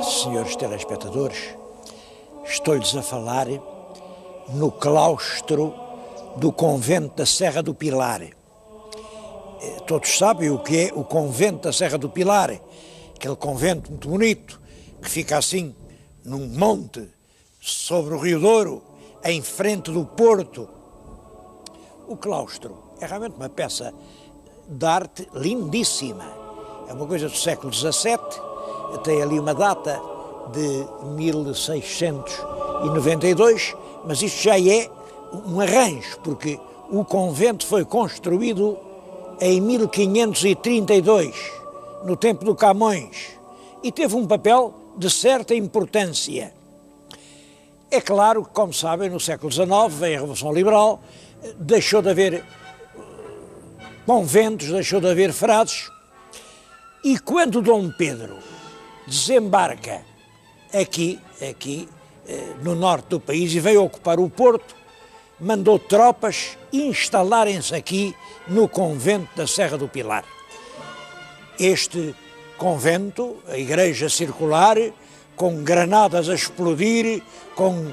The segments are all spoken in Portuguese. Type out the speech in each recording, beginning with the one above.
Senhores telespectadores, estou-lhes a falar no claustro do convento da Serra do Pilar. Todos sabem o que é o convento da Serra do Pilar, aquele convento muito bonito, que fica assim num monte sobre o Rio Douro, em frente do Porto. O claustro é realmente uma peça de arte lindíssima. É uma coisa do século XVII, tem ali uma data de 1692, mas isto já é um arranjo, porque o convento foi construído em 1532, no tempo do Camões, e teve um papel de certa importância. É claro que, como sabem, no século XIX veio a Revolução Liberal, deixou de haver conventos, deixou de haver frades, e quando Dom Pedro desembarca aqui no norte do país e veio ocupar o Porto, mandou tropas instalarem-se aqui no convento da Serra do Pilar. Este convento, a igreja circular, com granadas a explodir, com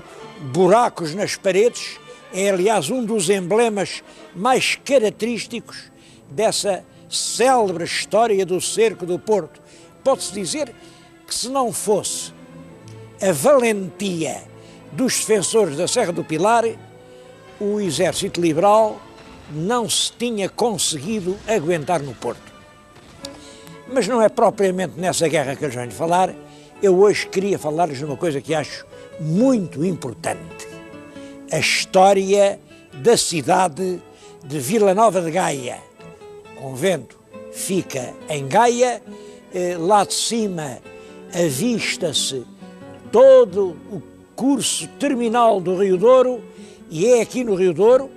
buracos nas paredes, é aliás um dos emblemas mais característicos dessa célebre história do cerco do Porto. Pode-se dizer que se não fosse a valentia dos defensores da Serra do Pilar, o exército liberal não se tinha conseguido aguentar no Porto. Mas não é propriamente nessa guerra que eu já venho falar. Eu hoje queria falar-lhes de uma coisa que acho muito importante. A história da cidade de Vila Nova de Gaia. O convento fica em Gaia, lá de cima avista-se todo o curso terminal do Rio Douro, e é aqui no Rio Douro,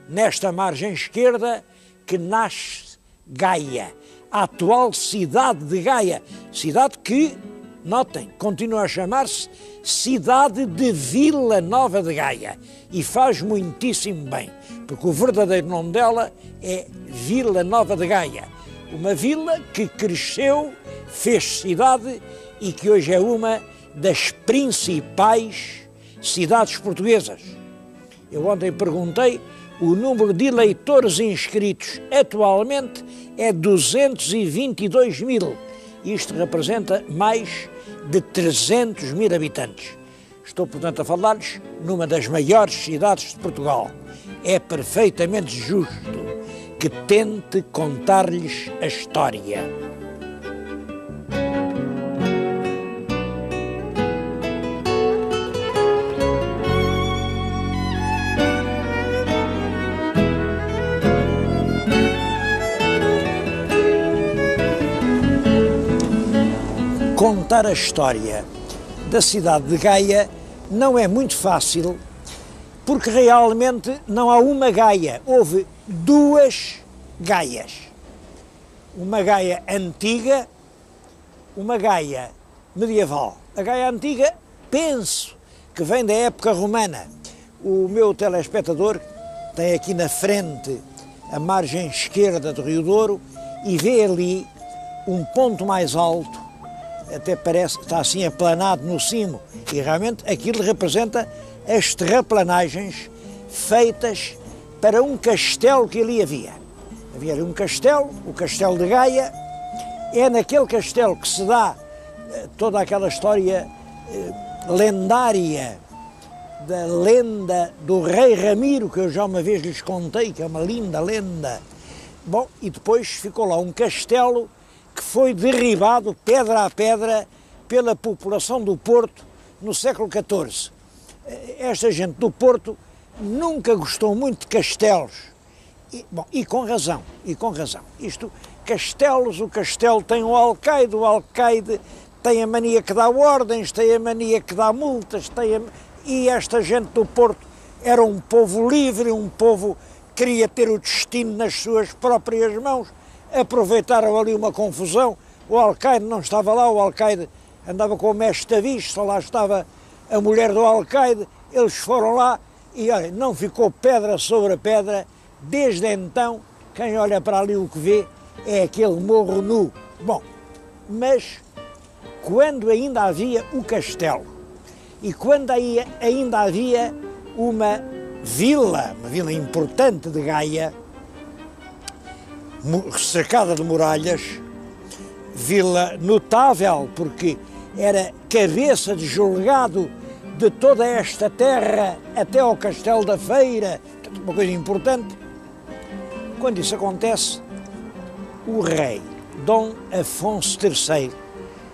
nesta margem esquerda, que nasce Gaia, a atual cidade de Gaia, cidade que, notem, continua a chamar-se Cidade de Vila Nova de Gaia, e faz muitíssimo bem, porque o verdadeiro nome dela é Vila Nova de Gaia, uma vila que cresceu, fez cidade e que hoje é uma das principais cidades portuguesas. Eu ontem perguntei, o número de eleitores inscritos atualmente é 222 mil. Isto representa mais de 300 mil habitantes. Estou, portanto, a falar-lhes numa das maiores cidades de Portugal. É perfeitamente justo que tente contar-lhes a história. Contar a história da cidade de Gaia não é muito fácil, porque realmente não há uma Gaia, houve duas Gaias. Uma Gaia antiga, uma Gaia medieval. A Gaia antiga, penso que vem da época romana. O meu telespectador tem aqui na frente a margem esquerda do Rio Douro e vê ali um ponto mais alto, até parece que está assim aplanado no cimo, e realmente aquilo representa as terraplanagens feitas para um castelo que ali havia. Havia ali um castelo, o Castelo de Gaia. É naquele castelo que se dá toda aquela história lendária da lenda do rei Ramiro, que eu já uma vez lhes contei, que é uma linda lenda. Bom, e depois ficou lá um castelo que foi derribado, pedra a pedra, pela população do Porto no século XIV. Esta gente do Porto nunca gostou muito de castelos. E com razão. Isto, castelos, o castelo tem o alcaide tem a mania que dá ordens, tem a mania que dá multas, e esta gente do Porto era um povo livre, um povo que queria ter o destino nas suas próprias mãos. Aproveitaram ali uma confusão, o alcaide não estava lá, o alcaide andava com o mestre Tavis, só lá estava a mulher do alcaide, eles foram lá e olha, não ficou pedra sobre pedra. Desde então, quem olha para ali o que vê é aquele morro nu. Bom, mas quando ainda havia o castelo e quando ainda havia uma vila importante de Gaia, cercada de muralhas, vila notável porque era cabeça de julgado de toda esta terra até ao Castelo da Feira, uma coisa importante. Quando isso acontece, o rei Dom Afonso III,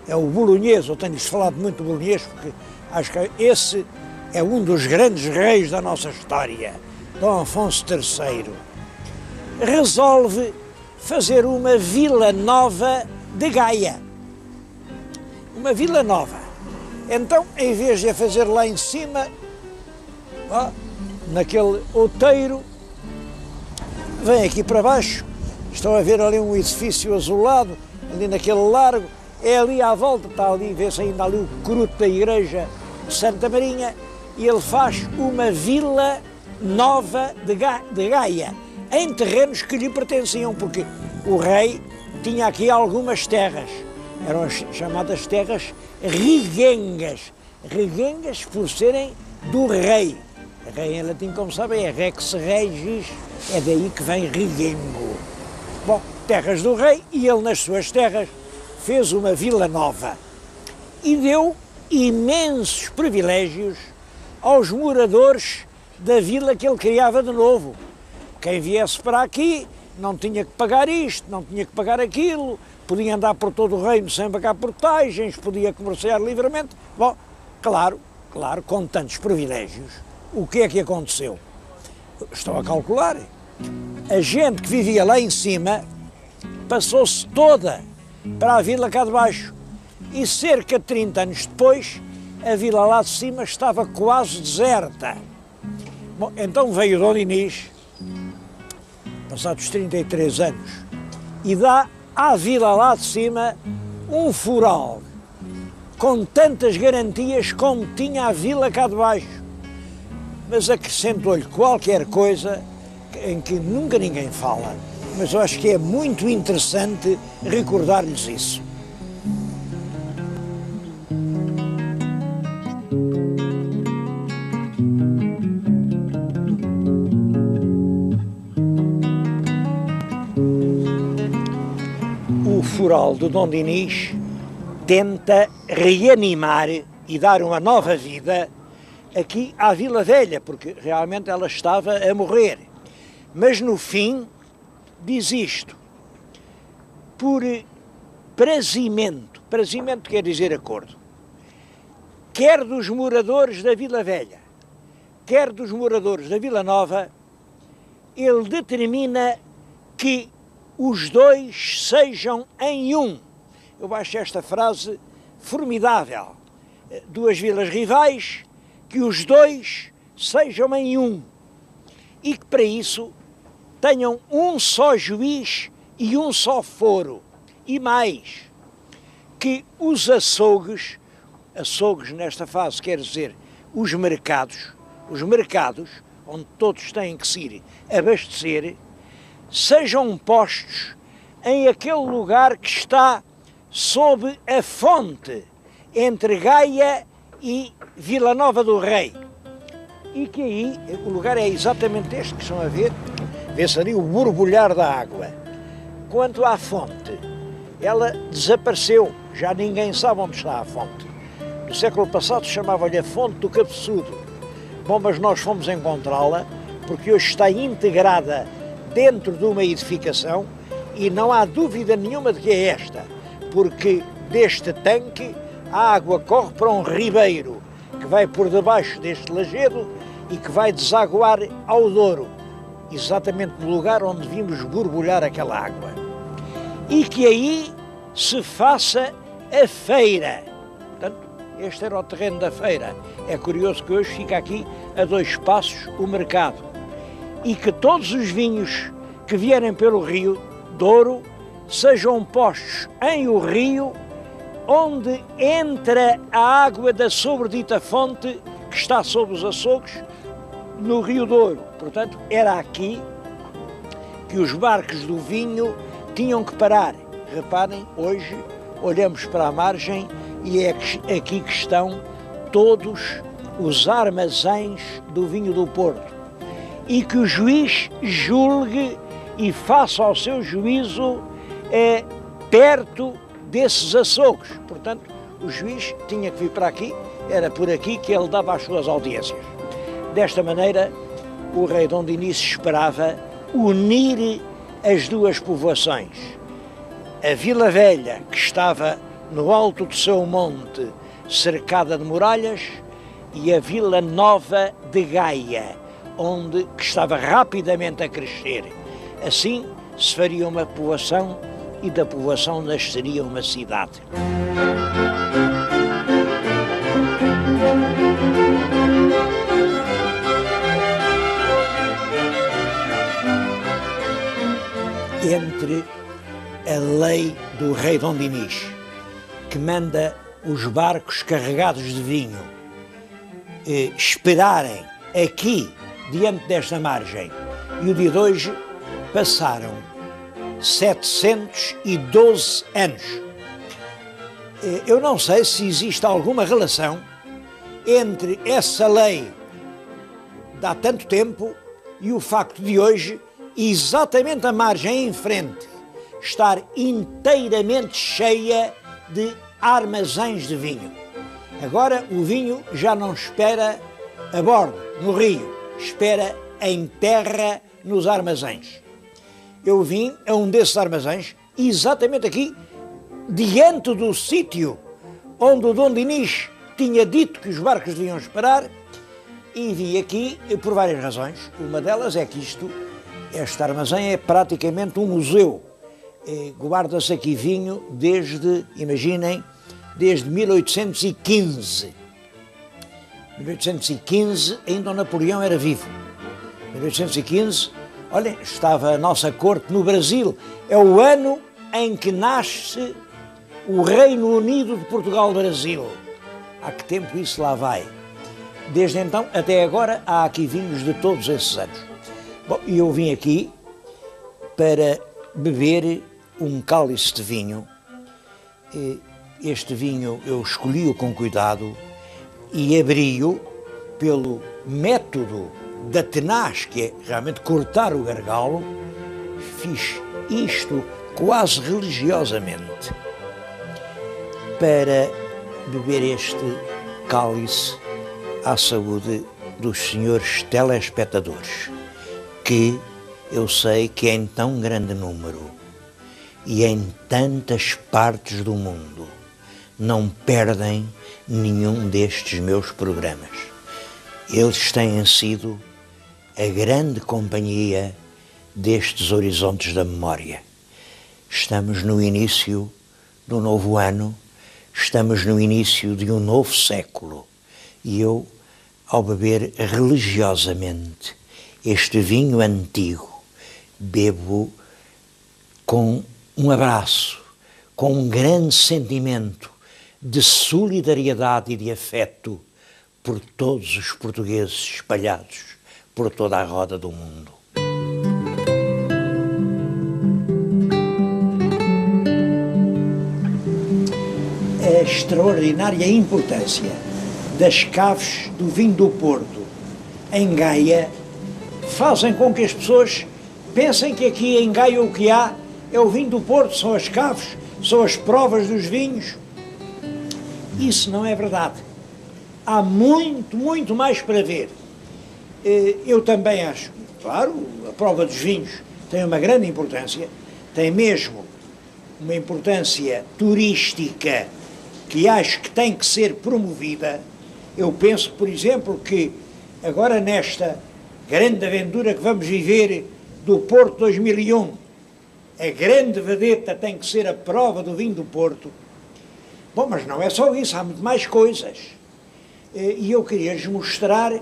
é o bolonhês, eu tenho-lhes falado muito do bolonhês porque acho que esse é um dos grandes reis da nossa história, Dom Afonso III, resolve fazer uma vila nova de Gaia. Uma vila nova. Então, em vez de a fazer lá em cima, naquele outeiro, vem aqui para baixo. Estão a ver ali um edifício azulado, ali naquele largo, é ali à volta, está ali, vê-se ainda ali o cruto da igreja de Santa Marinha, e ele faz uma vila nova de Gaia, em terrenos que lhe pertenciam, porque o rei tinha aqui algumas terras, eram as chamadas terras riguengas, riguengas por serem do rei. Rei em latim, como sabem, é rex regis, é daí que vem riguengo. Bom, terras do rei, e ele nas suas terras fez uma vila nova e deu imensos privilégios aos moradores da vila que ele criava de novo. Quem viesse para aqui não tinha que pagar isto, não tinha que pagar aquilo, podia andar por todo o reino sem pagar portagens, podia comerciar livremente. Bom, claro, com tantos privilégios, o que é que aconteceu? Estão a calcular. A gente que vivia lá em cima passou-se toda para a vila cá de baixo e cerca de 30 anos depois a vila lá de cima estava quase deserta. Bom, então veio Dom Dinis, passados 33 anos, e dá à vila lá de cima um fural com tantas garantias como tinha a vila cá de baixo, mas acrescentou-lhe qualquer coisa em que nunca ninguém fala, mas eu acho que é muito interessante recordar-lhes isso. O fural de Dom Dinis tenta reanimar e dar uma nova vida aqui à Vila Velha, porque realmente ela estava a morrer. Mas no fim diz isto: por prazimento quer dizer acordo, quer dos moradores da Vila Velha, quer dos moradores da Vila Nova, ele determina que os dois sejam em um. Eu acho esta frase formidável. Duas vilas rivais, que os dois sejam em um. E que para isso tenham um só juiz e um só foro. E mais, que os açougues nesta fase quer dizer os mercados onde todos têm que se ir abastecer, sejam postos em aquele lugar que está sob a fonte entre Gaia e Vila Nova do Rei. E que aí o lugar é exatamente este que estão a ver, vê-se ali o borbulhar da água. Quanto à fonte, ela desapareceu, já ninguém sabe onde está a fonte. No século passado chamava-lhe a Fonte do Cabeçudo. Bom, mas nós fomos encontrá-la porque hoje está integrada dentro de uma edificação e não há dúvida nenhuma de que é esta, porque deste tanque a água corre para um ribeiro que vai por debaixo deste lajedo e que vai desaguar ao Douro, exatamente no lugar onde vimos borbulhar aquela água. E que aí se faça a feira. Portanto, este era o terreno da feira. É curioso que hoje fica aqui a 2 passos o mercado. E que todos os vinhos que vierem pelo rio Douro sejam postos em o rio onde entra a água da sobredita fonte que está sob os açougues no rio Douro. Portanto, era aqui que os barcos do vinho tinham que parar. Reparem, hoje olhamos para a margem e é aqui que estão todos os armazéns do vinho do Porto, e que o juiz julgue e faça ao seu juízo perto desses açougues. Portanto, o juiz tinha que vir para aqui, era por aqui que ele dava as suas audiências. Desta maneira, o rei Dom Dinis esperava unir as duas povoações. A Vila Velha, que estava no alto do seu monte, cercada de muralhas, e a Vila Nova de Gaia, que estava rapidamente a crescer. Assim se faria uma povoação e da povoação nasceria uma cidade. Entre a lei do rei Dom Dinis, que manda os barcos carregados de vinho esperarem aqui, diante desta margem, e o dia de hoje passaram 712 anos. Eu não sei se existe alguma relação entre essa lei de há tanto tempo e o facto de hoje, exatamente a margem em frente, estar inteiramente cheia de armazéns de vinho. Agora o vinho já não espera a bordo, no rio, espera em terra, nos armazéns. Eu vim a um desses armazéns, exatamente aqui, diante do sítio onde o Dom Dinis tinha dito que os barcos deviam esperar, e vim aqui por várias razões. Uma delas é que este armazém é praticamente um museu. Guarda-se aqui vinho desde, imaginem, desde 1815. 1815, ainda o Napoleão era vivo. 1815, olhem, estava a nossa corte no Brasil. É o ano em que nasce o Reino Unido de Portugal-Brasil. Há que tempo isso lá vai? Desde então até agora há aqui vinhos de todos esses anos. Bom, e eu vim aqui para beber um cálice de vinho. Este vinho eu escolhi-o com cuidado e abri-o pelo método da tenaz, que é realmente cortar o gargalo. Fiz isto quase religiosamente para beber este cálice à saúde dos senhores telespectadores, que eu sei que em tão grande número e em tantas partes do mundo não perdem nenhum destes meus programas. Eles têm sido a grande companhia destes horizontes da memória. Estamos no início do novo ano, estamos no início de um novo século, e eu, ao beber religiosamente este vinho antigo, bebo com um abraço, com um grande sentimento de solidariedade e de afeto por todos os portugueses espalhados por toda a roda do mundo. A extraordinária importância das caves do vinho do Porto em Gaia fazem com que as pessoas pensem que aqui em Gaia o que há é o vinho do Porto, são as caves, são as provas dos vinhos. Isso não é verdade. Há muito, muito mais para ver. Eu também acho, claro, a prova dos vinhos tem uma grande importância, tem mesmo uma importância turística que acho que tem que ser promovida. Eu penso, por exemplo, que agora nesta grande aventura que vamos viver do Porto 2001, a grande vedeta tem que ser a prova do vinho do Porto. Bom, mas não é só isso, há muito mais coisas. E eu queria-lhes mostrar,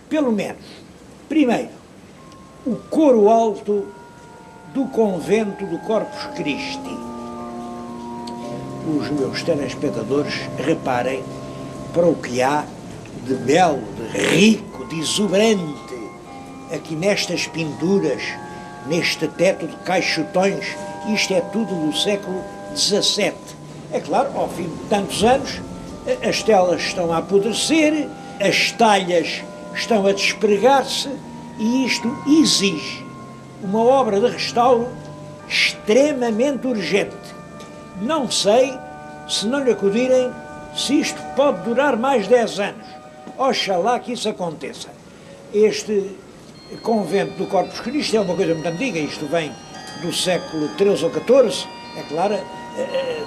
pelo menos, primeiro, o coro alto do convento do Corpus Christi. Os meus telespectadores reparem para o que há de belo, de rico, de exuberante aqui nestas pinturas, neste teto de caixotões. Isto é tudo do século XVII. É claro, ao fim de tantos anos, as telas estão a apodrecer, as talhas estão a despregar-se e isto exige uma obra de restauro extremamente urgente. Não sei, se não lhe acudirem, se isto pode durar mais 10 anos. Oxalá que isso aconteça. Este convento do Corpus Christi é uma coisa muito antiga, isto vem do século XIII ou XIV, é claro,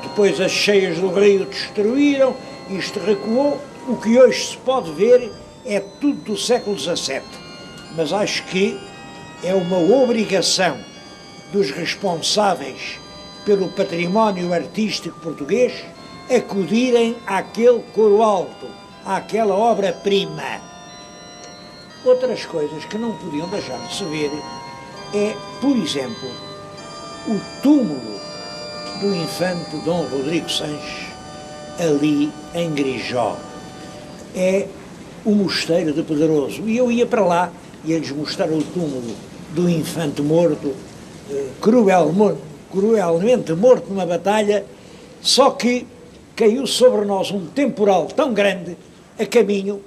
depois as cheias do rio destruíram, isto recuou, o que hoje se pode ver é tudo do século XVII, mas acho que é uma obrigação dos responsáveis pelo património artístico português acudirem àquele coro alto, àquela obra-prima. Outras coisas que não podiam deixar de se ver é, por exemplo, o túmulo do infante Dom Rodrigo Sanches, ali em Grijó. É o mosteiro de Pedroso. E eu ia para lá, ia-lhes mostrar o túmulo do infante morto, cruelmente morto numa batalha, só que caiu sobre nós um temporal tão grande a caminho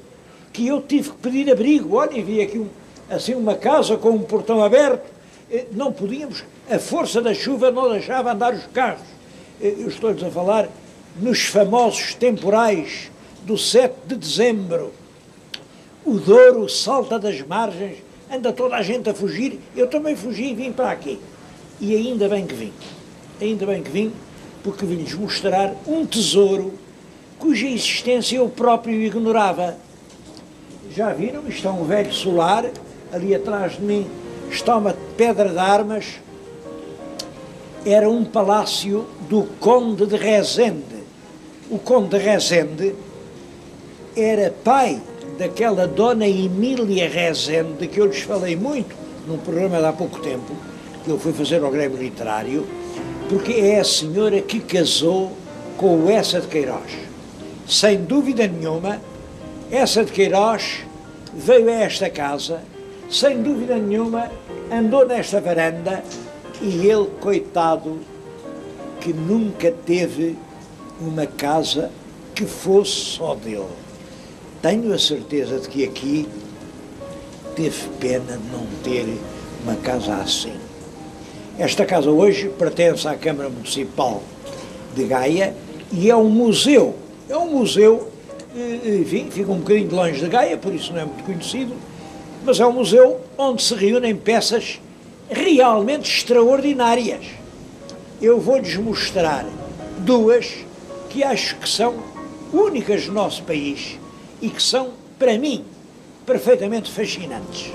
que eu tive que pedir abrigo. Olha, vi aqui assim uma casa com um portão aberto, não podíamos, a força da chuva não deixava andar os carros. Eu estou-lhes a falar nos famosos temporais do 7 de dezembro. O Douro salta das margens, anda toda a gente a fugir, eu também fugi e vim para aqui. E ainda bem que vim, porque vim-lhes mostrar um tesouro cuja existência eu próprio ignorava. Já viram? Isto é um velho solar, ali atrás de mim está uma pedra de armas, era um palácio do Conde de Rezende. O Conde de Rezende era pai daquela Dona Emília Rezende, de que eu lhes falei muito num programa de há pouco tempo, que eu fui fazer ao Grêmio Literário, porque é a senhora que casou com o Eça de Queiroz. Sem dúvida nenhuma, Eça de Queiroz veio a esta casa, sem dúvida nenhuma, andou nesta varanda e ele, coitado, que nunca teve uma casa que fosse só dele. Tenho a certeza de que aqui teve pena de não ter uma casa assim. Esta casa hoje pertence à Câmara Municipal de Gaia e é um museu. É um museu, enfim, fica um bocadinho de longe de Gaia, por isso não é muito conhecido, mas é um museu onde se reúnem peças realmente extraordinárias. Eu vou-lhes mostrar duas que acho que são únicas no nosso país e que são, para mim, perfeitamente fascinantes.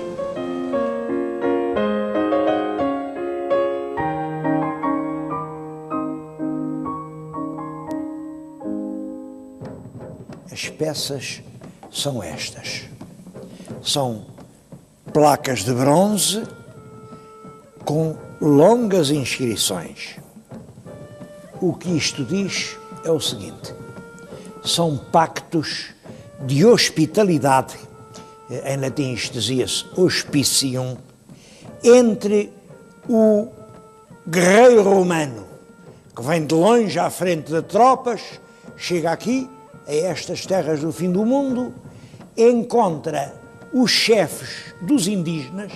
As peças são estas. São placas de bronze com longas inscrições. O que isto diz é o seguinte: são pactos de hospitalidade, em latim isto dizia-se hospicium, entre o guerreiro romano, que vem de longe à frente de tropas, chega aqui, a estas terras do fim do mundo, encontra os chefes dos indígenas,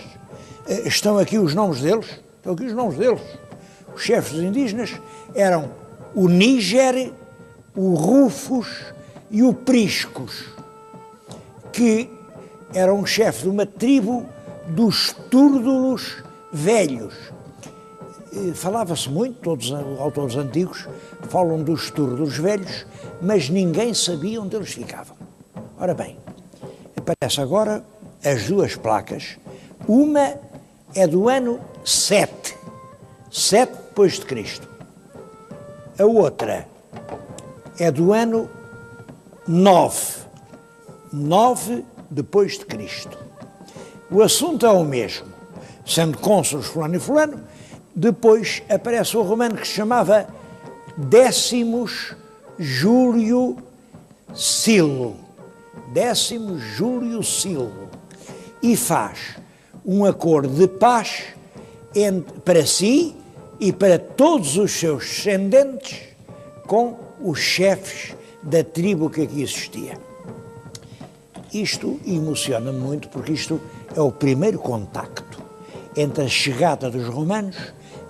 estão aqui os nomes deles, os chefes dos indígenas eram o Níger, o Rufus e o Priscos, que eram chefes de uma tribo dos Túrdulos velhos. Falava-se muito, todos os autores antigos falam dos Túrdulos velhos, mas ninguém sabia onde eles ficavam. Ora bem, aparece agora as duas placas. Uma é do ano 7 depois de Cristo. A outra é do ano 9 depois de Cristo. O assunto é o mesmo, sendo cônsules fulano e fulano. Depois aparece o romano que se chamava Décimos Júlio Silo, e faz um acordo de paz para si e para todos os seus descendentes com os chefes da tribo que aqui existia. Isto emociona-me muito porque isto é o primeiro contacto entre a chegada dos romanos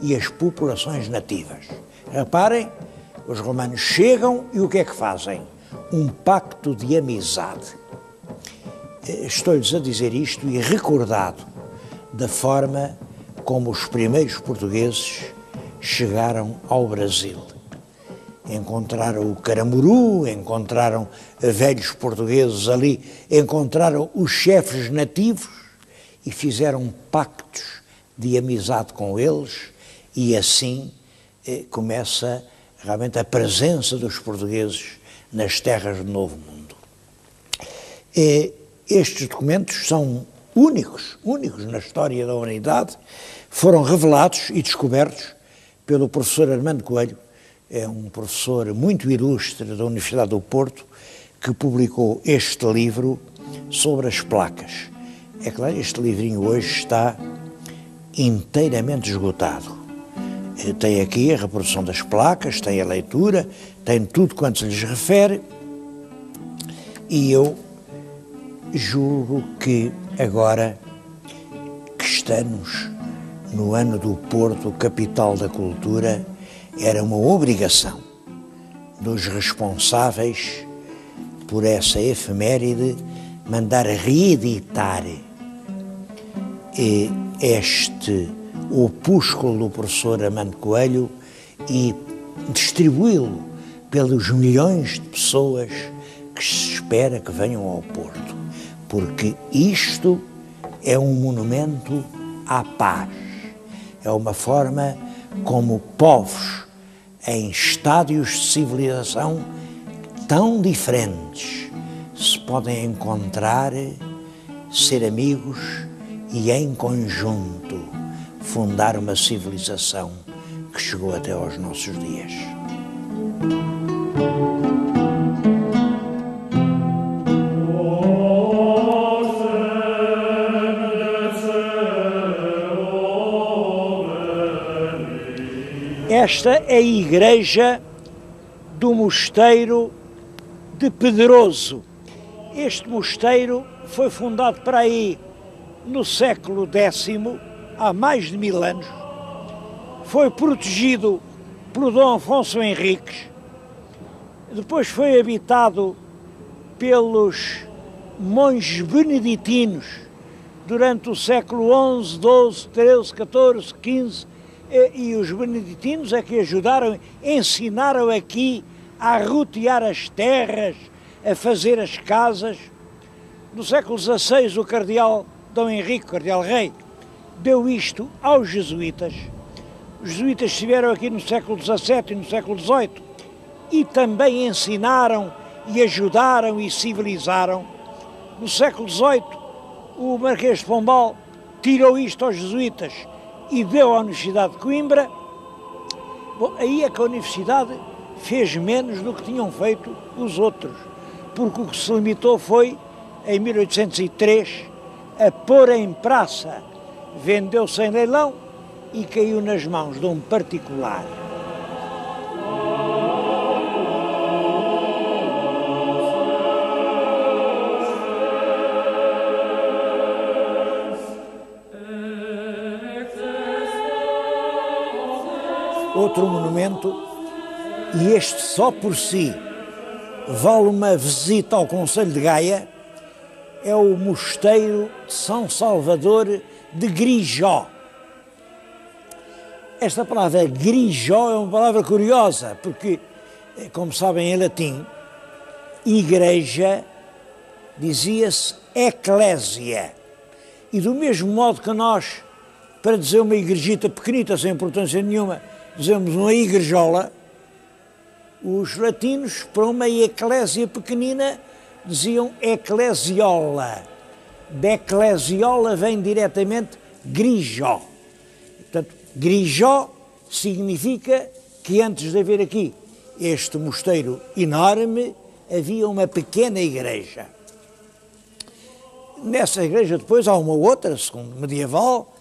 e as populações nativas. Reparem, os romanos chegam e o que é que fazem? Um pacto de amizade. Estou-lhes a dizer isto e recordado da forma como os primeiros portugueses chegaram ao Brasil. Encontraram o Caramuru, encontraram velhos portugueses ali, encontraram os chefes nativos e fizeram pactos de amizade com eles e assim começa realmente a presença dos portugueses nas terras do Novo Mundo. Estes documentos são únicos na história da humanidade, foram revelados e descobertos pelo professor Armando Coelho, é um professor muito ilustre da Universidade do Porto, que publicou este livro sobre as placas. É claro, este livrinho hoje está inteiramente esgotado. Tem aqui a reprodução das placas, tem a leitura, tem tudo quanto se lhes refere, e eu julgo que agora que estamos no ano do Porto, capital da cultura, era uma obrigação dos responsáveis por essa efeméride mandar reeditar este opúsculo do professor Armando Coelho e distribuí-lo pelos milhões de pessoas que se espera que venham ao Porto, porque isto é um monumento à paz, é uma forma como povos em estádios de civilização tão diferentes se podem encontrar, ser amigos e em conjunto fundar uma civilização que chegou até aos nossos dias. Esta é a igreja do mosteiro de Pedroso. Este mosteiro foi fundado para aí no século X, há mais de 1000 anos. Foi protegido por Dom Afonso Henriques. Depois foi habitado pelos monges beneditinos durante o século XI, XII, XIII, XIV, XV. E os beneditinos é que ajudaram, ensinaram aqui a arrotear as terras, a fazer as casas. No século XVI, o cardeal Dom Henrique, cardeal rei, deu isto aos jesuítas. Os jesuítas estiveram aqui no século XVII e no século XVIII e também ensinaram e ajudaram e civilizaram. No século XVIII, o Marquês de Pombal tirou isto aos jesuítas e deu à Universidade de Coimbra. Bom, aí é que a Universidade fez menos do que tinham feito os outros, porque o que se limitou foi, em 1803, a pôr em praça, vendeu-se em leilão e caiu nas mãos de um particular. Outro monumento, e este só por si vale uma visita ao Conselho de Gaia, é o Mosteiro de São Salvador de Grijó. Esta palavra Grijó é uma palavra curiosa, porque, como sabem em latim, igreja dizia-se eclésia. E do mesmo modo que nós, para dizer uma igrejita pequenita, sem importância nenhuma, dizemos uma igrejola, os latinos, para uma eclésia pequenina, diziam eclesiola. De eclesiola vem diretamente Grijó. Portanto, Grijó significa que antes de haver aqui este mosteiro enorme, havia uma pequena igreja. Nessa igreja depois há uma outra, segundo medieval,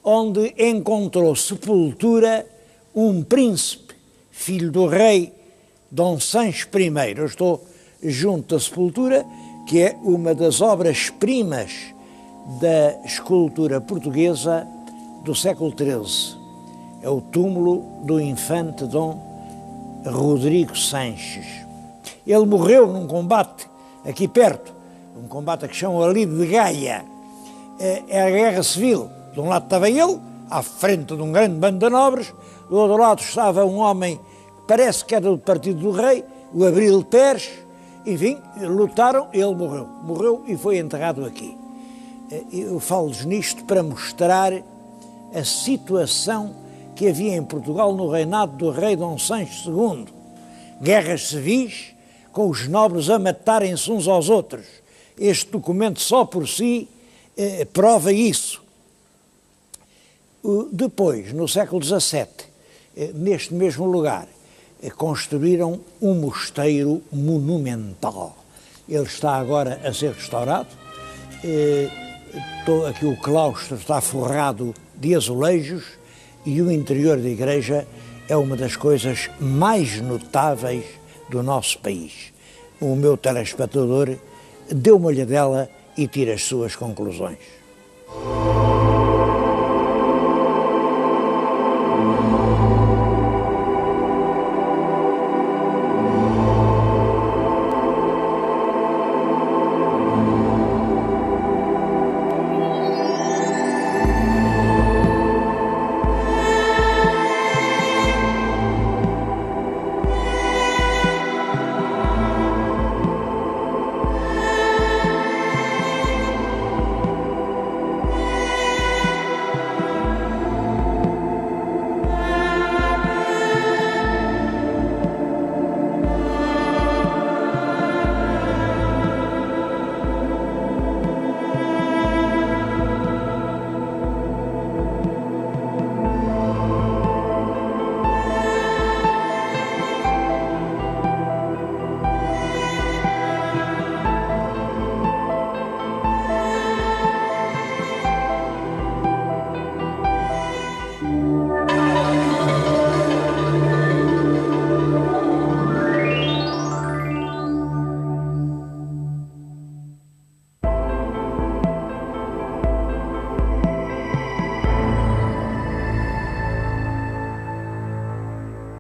onde encontrou sepultura um príncipe, filho do rei Dom Sancho I. Eu estou junto da sepultura, que é uma das obras-primas da escultura portuguesa do século XIII. É o túmulo do infante Dom Rodrigo Sanches. Ele morreu num combate aqui perto, um combate que chamam ali de Gaia. É a Guerra Civil. De um lado estava ele, à frente de um grande bando de nobres, do outro lado estava um homem que parece que era do partido do rei, o Abril Pérez. Enfim, lutaram, ele morreu. Morreu e foi enterrado aqui. Eu falo-lhes nisto para mostrar a situação que havia em Portugal no reinado do rei Dom Sancho II. Guerras civis, com os nobres a matarem-se uns aos outros. Este documento só por si prova isso. Depois, no século XVII, neste mesmo lugar, construíram um mosteiro monumental. Ele está agora a ser restaurado. Aqui o claustro está forrado de azulejos e o interior da igreja é uma das coisas mais notáveis do nosso país. O meu telespectador dê uma olhadela e tire as suas conclusões.